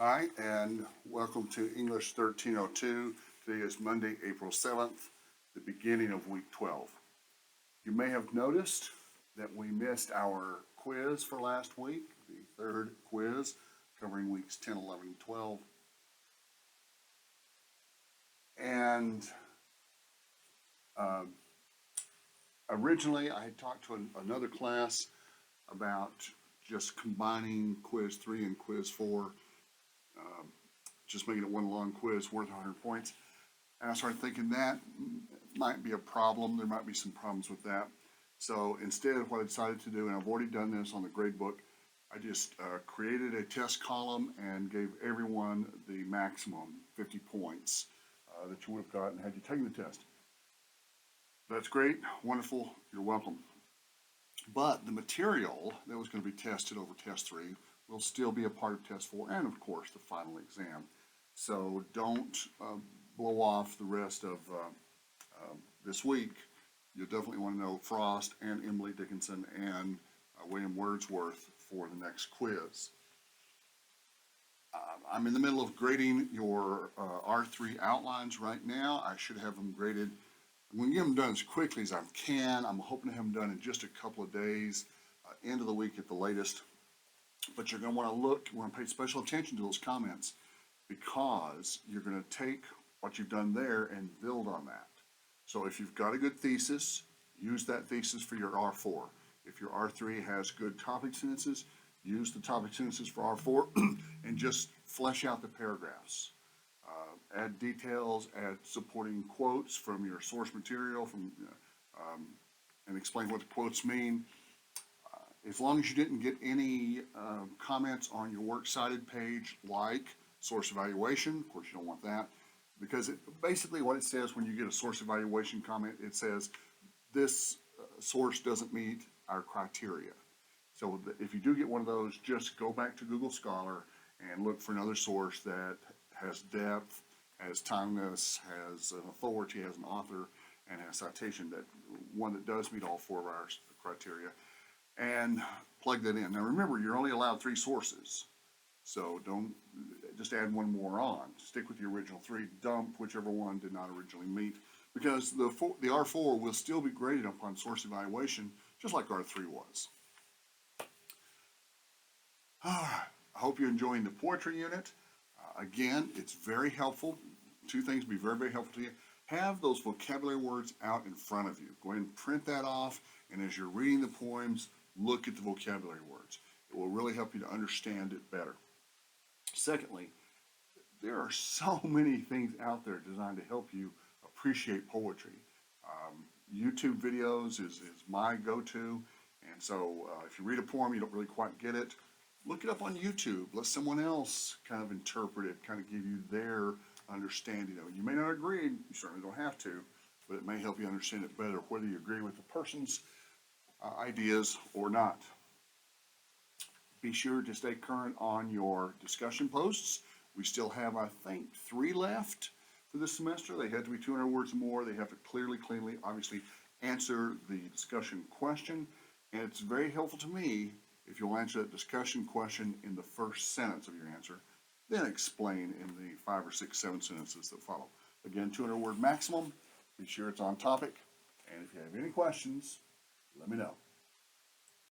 Hi, and welcome to English 1302. Today is Monday, April 7th, the beginning of week 12. You may have noticed that we missed our quiz for last week, the third quiz covering weeks 10, 11, and 12. And originally I had talked to another class about just combining quiz 3 and quiz 4. Just making it one long quiz worth 100 points. And I started thinking that might be a problem. There might be some problems with that. So instead, what I decided to do, and I've already done this on the grade book, I just created a test column and gave everyone the maximum 50 points that you would have gotten had you taken the test. That's great, wonderful, you're welcome. But the material that was going to be tested over test 3 will still be a part of test 4 and, of course, the final exam. So don't blow off the rest of this week. You'll definitely want to know Frost and Emily Dickinson and William Wordsworth for the next quiz. I'm in the middle of grading your R3 outlines right now. I should have them graded. I'm going to get them done as quickly as I can. I'm hoping to have them done in just a couple of days, end of the week at the latest. But you're going to want to pay special attention to those comments, because you're going to take what you've done there and build on that. So if you've got a good thesis, use that thesis for your R4. If your R3 has good topic sentences, use the topic sentences for R4 and just flesh out the paragraphs. Add details, add supporting quotes from your source material, and explain what the quotes mean. As long as you didn't get any comments on your works cited page, like source evaluation, of course you don't want that, because basically what it says when you get a source evaluation comment, it says this source doesn't meet our criteria. So if you do get one of those, just go back to Google Scholar and look for another source that has depth, has timeliness, has an authority, has an author, and has citation, that one that does meet all 4 of our criteria, and plug that in. Now remember, you're only allowed 3 sources, so don't just add one more on. Stick with the original 3, dump whichever one did not originally meet, because the R4 will still be graded upon source evaluation, just like R3 was. I hope you're enjoying the poetry unit. Again, it's very helpful. 2 things be very, very helpful to you. Have those vocabulary words out in front of you. Go ahead and print that off, and as you're reading the poems, look at the vocabulary words. It will really help you to understand it better. Secondly, there are so many things out there designed to help you appreciate poetry. YouTube videos is my go-to, and so if you read a poem, you don't really quite get it, look it up on YouTube. Let someone else kind of interpret it, kind of give you their understanding of it. You may not agree, you certainly don't have to, but it may help you understand it better, whether you agree with the person's ideas or not. Be sure to stay current on your discussion posts. We still have, I think, 3 left for this semester. They have to be 200 words or more. They have to clearly, obviously, answer the discussion question. And it's very helpful to me if you'll answer that discussion question in the first sentence of your answer, then explain in the 5 or 6, 7 sentences that follow. Again, 200 word maximum. Be sure it's on topic. And if you have any questions, let me know.